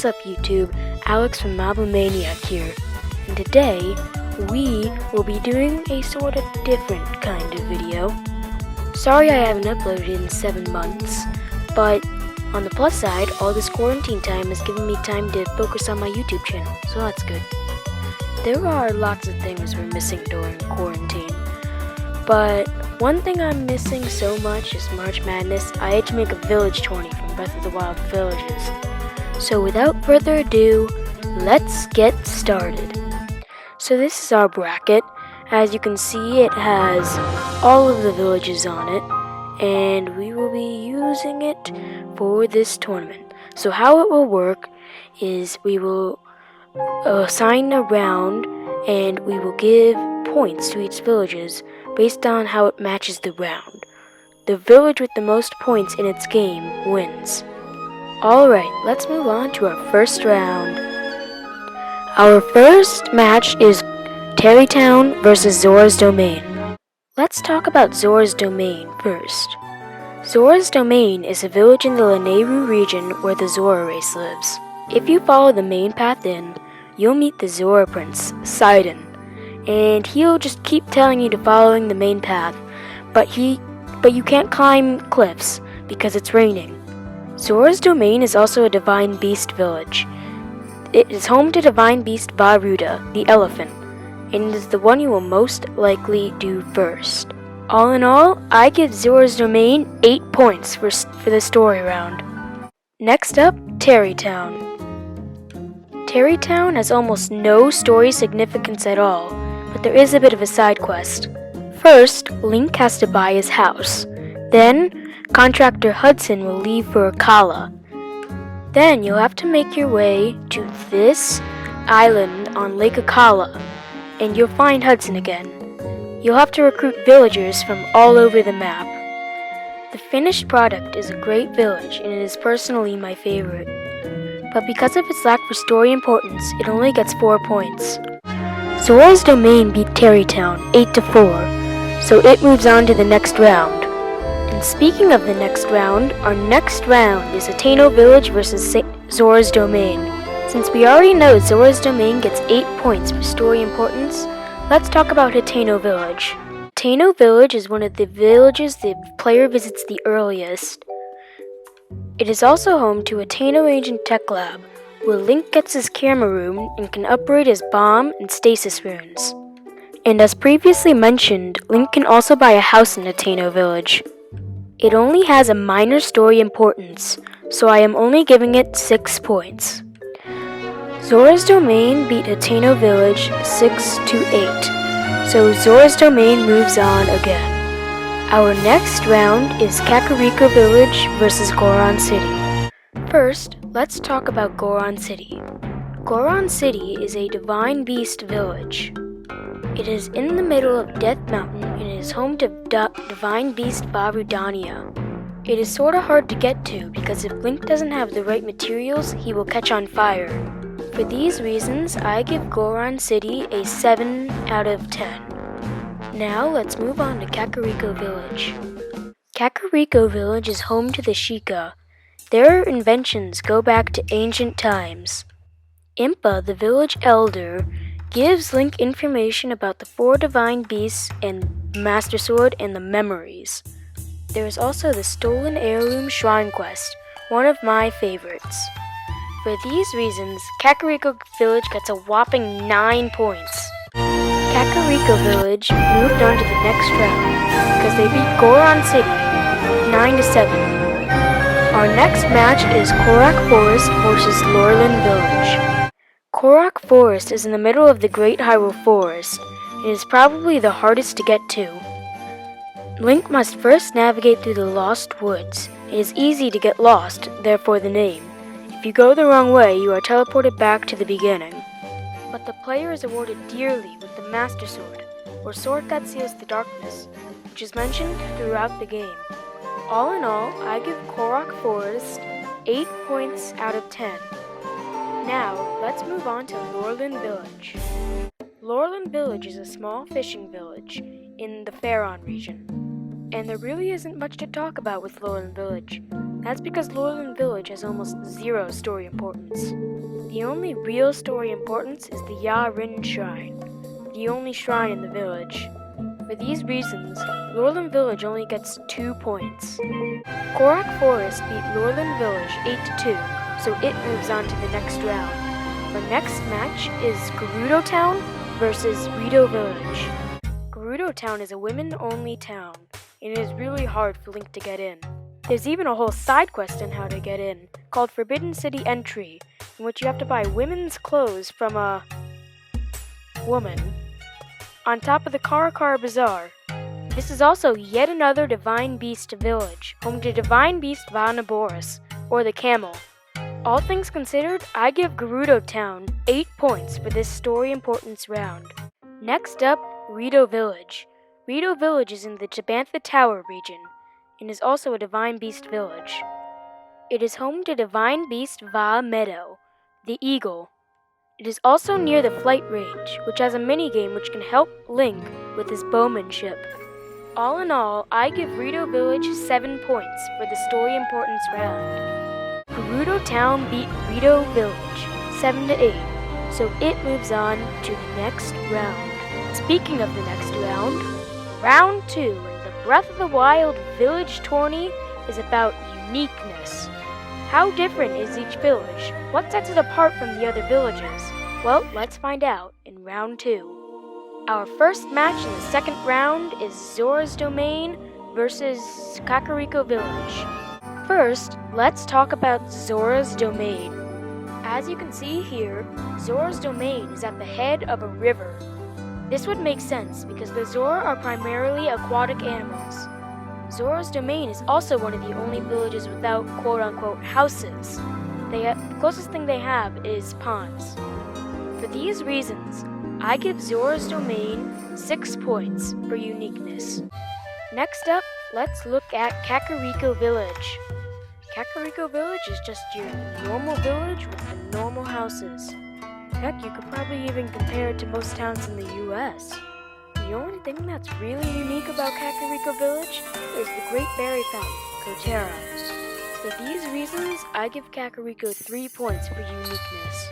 What's up YouTube, Alex from Mabomaniac here, and today we will be doing a sort of different kind of video. Sorry I haven't uploaded in 7 months, but on the plus side, all this quarantine time has given me time to focus on my YouTube channel, so that's good. There are lots of things we're missing during quarantine, but one thing I'm missing so much is March Madness. I had to make a village tourney from Breath of the Wild villages. So without further ado, let's get started. So this is our bracket. As you can see, it has all of the villages on it, and we will be using it for this tournament. So how it will work is we will assign a round, and we will give points to each villages based on how it matches the round. The village with the most points in its game wins. Alright, let's move on to our first round. Our first match is Tarrytown versus Zora's Domain. Let's talk about Zora's Domain first. Zora's Domain is a village in the Lanayru region where the Zora race lives. If you follow the main path in, you'll meet the Zora Prince, Sidon, and he'll just keep telling you to following the main path, but you can't climb cliffs because it's raining. Zora's Domain is also a Divine Beast village. It is home to Divine Beast Gerudo, the elephant, and it is the one you will most likely do first. All in all, I give Zora's Domain 8 points for the story round. Next up, Tarrytown. Tarrytown has almost no story significance at all, but there is a bit of a side quest. First, Link has to buy his house. Then, contractor Hudson will leave for Akala. Then you'll have to make your way to this island on Lake Akala, and you'll find Hudson again. You'll have to recruit villagers from all over the map. The finished product is a great village, and it is personally my favorite. But because of its lack for story importance, it only gets 4 points. Zora's Domain beat Tarrytown 8-4, so it moves on to the next round. And speaking of the next round, our next round is a Taino village versus Zora's Domain. Since we already know Zora's Domain gets 8 points for story importance, let's talk about Taino village. Taino village is one of the villages the player visits the earliest. It is also home to a Taino Ancient Tech Lab, where Link gets his camera room and can upgrade his bomb and stasis runes. And as previously mentioned, Link can also buy a house in a Taino village. It only has a minor story importance, so I am only giving it 6 points. Zora's Domain beat Taino village 6-8, so Zora's Domain moves on again. Our next round is Kakariko village versus Goron City. First, let's talk about Goron City. Goron City is a Divine Beast village. It is in the middle of Death Mountain and it is home to Divine Beast Varudania. It is sorta hard to get to because if Link doesn't have the right materials, he will catch on fire. For these reasons, I give Goron City a 7 out of 10. Now let's move on to Kakariko village. Kakariko village is home to the Sheikah. Their inventions go back to ancient times. Impa, the village elder, gives Link information about the 4 divine beasts and Master Sword and the memories. There is also the Stolen Heirloom Shrine quest, one of my favorites. For these reasons, Kakariko village gets a whopping 9 points. Kakariko village moved on to the next round because they beat Goron City 9-7. Our next match is Corrick Forest versus Lorelin village. Corrick Forest is in the middle of the Great Hyrule Forest. It is probably the hardest to get to. Link must first navigate through the Lost Woods. It is easy to get lost, therefore the name. If you go the wrong way, you are teleported back to the beginning. But the player is awarded dearly with the Master Sword, or sword that seals the darkness, which is mentioned throughout the game. All in all, I give Corrick Forest 8 points out of 10. Now, let's move on to Lorelin Village. Lorelin Village is a small fishing village in the Faron region, and there really isn't much to talk about with Lorelin Village. That's because Lorelin Village has almost 0 story importance. The only real story importance is the Ya-Rin Shrine, the only shrine in the village. For these reasons, Lorland Village only gets 2 points. Corrick Forest beat Lorland Village 8-2, so it moves on to the next round. Our next match is Gerudo Town versus Rito Village. Gerudo Town is a women-only town, and it is really hard for Link to get in. There's even a whole side quest on how to get in, called Forbidden City Entry, in which you have to buy women's clothes from a woman on top of the Kakariko Bazaar. This is also yet another Divine Beast village, home to Divine Beast Vanaboris, or the Camel. All things considered, I give Gerudo Town 8 points for this story importance round. Next up, Rito Village. Rito Village is in the Tabantha Tower region, and is also a Divine Beast village. It is home to Divine Beast Va Meadow, the Eagle. It is also near the Flight Range, which has a minigame which can help Link with his bowmanship. All in all, I give Rito Village 7 points for the story importance round. Gerudo Town beat Rito Village 7-8, so it moves on to the next round. Speaking of the next round, Round 2 in the Breath of the Wild Village Tourney is about uniqueness. How different is each village? What sets it apart from the other villages? Well, let's find out in Round 2. Our first match in the second round is Zoras Domain versus Kakariko Village. First, let's talk about Zoras Domain. As you can see here, Zoras Domain is at the head of a river. This would make sense because the Zora are primarily aquatic animals. Zoras Domain is also one of the only villages without quote-unquote houses. The closest thing they have is ponds. For these reasons, I give Zoras Domain 6 points for uniqueness. Next up, let's look at Kakariko Village. Kakariko Village is just your normal village with the normal houses. Heck, you could probably even compare it to most towns in the US. The only thing that's really unique about Kakariko Village is the Great Berry Fountain, Kotera. For these reasons, I give Kakariko 3 points for uniqueness.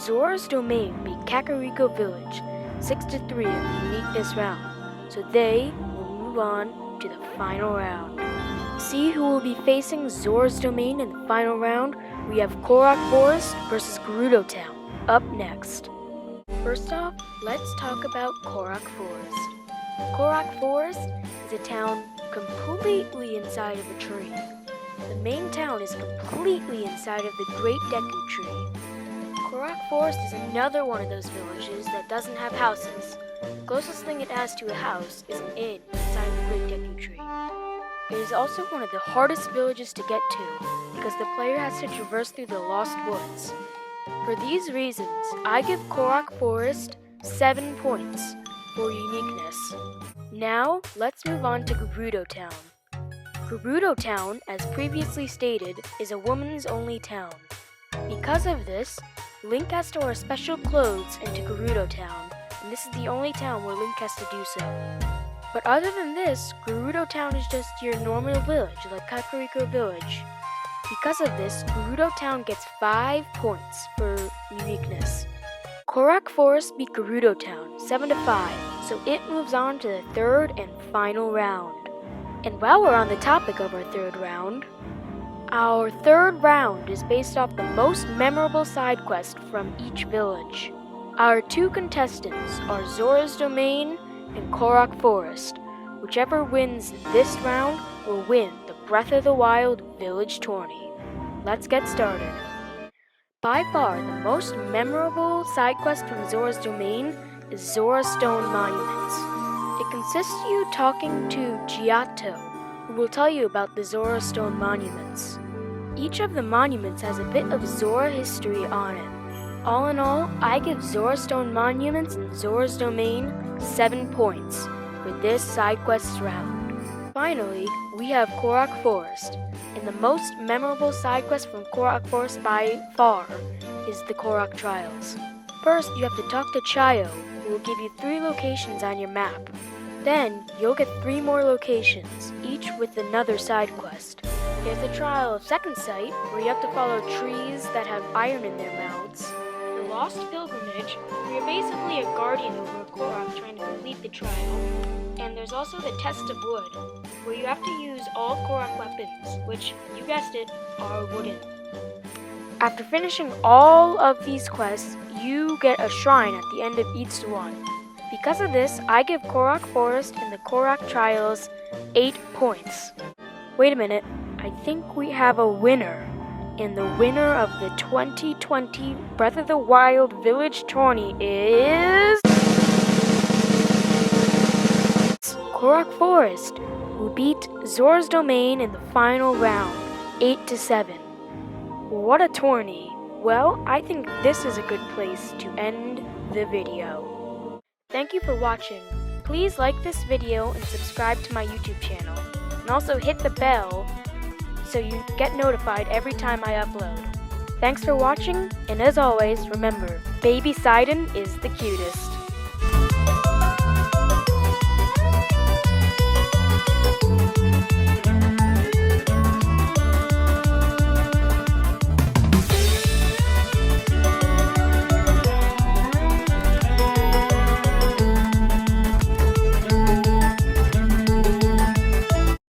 Zoras Domain beat Kakariko Village 6-3 in the uniqueness round, so they will move on to the final round. See who will be facing Zoras Domain in the final round. We have Corrick Forest versus Gerudo Town up next. First off, let's talk about Corrick Forest. Corrick Forest is a town completely inside of a tree. The main town is completely inside of the Great Deku Tree. Corrick Forest is another one of those villages that doesn't have houses. The closest thing it has to a house is an inn inside the Great Deku Tree. It is also one of the hardest villages to get to because the player has to traverse through the Lost Woods. For these reasons, I give Corrick Forest 7 points for uniqueness. Now, let's move on to Gerudo Town. Gerudo Town, as previously stated, is a woman's only town. Because of this, Link has to wear special clothes into Gerudo Town, and this is the only town where Link has to do so. But other than this, Gerudo Town is just your normal village, like Kakariko Village. Because of this, Gerudo Town gets 5 points for uniqueness. Corrick Forest beat Gerudo Town 7-5, so it moves on to the third and final round. And while we're on the topic of our third round, our third round is based off the most memorable side quest from each village. Our 2 contestants are Zoras Domain and Corrick Forest. Whichever wins this round will win the Breath of the Wild Village Tourney. Let's get started. By far, the most memorable side quest from Zoras Domain is Zora Stone Monuments. It consists of you talking to Giotto, who will tell you about the Zora Stone Monuments. Each of the monuments has a bit of Zora history on it. All in all, I give Zora Stone Monuments and Zoras Domain 7 points for this side quest round. Finally, we have Corrick Forest, and the most memorable side quest from Corrick Forest by far is the Corrick Trials. First, you have to talk to Chayo, who will give you 3 locations on your map. Then, you'll get 3 more locations, each with another side quest. There's the trial of Second Sight, where you have to follow trees that have iron in their mouths. The Lost Pilgrimage, where you're basically a guardian over a Korok trying to complete the trial. And there's also the Test of Wood, where you have to use all Korok weapons, which, you guessed it, are wooden. After finishing all of these quests, you get a shrine at the end of each one. Because of this, I give Korok Forest and the Korok Trials 8 points. Wait a minute, I think we have a winner. And the winner of the 2020 Breath of the Wild Village Tourney is Korok Forest, who beat Zoras Domain in the final round, 8-7. What a tourney! Well, I think this is a good place to end the video. Thank you for watching. Please like this video and subscribe to my YouTube channel. And also hit the bell so you get notified every time I upload. Thanks for watching, and as always, remember, Baby Sidon is the cutest.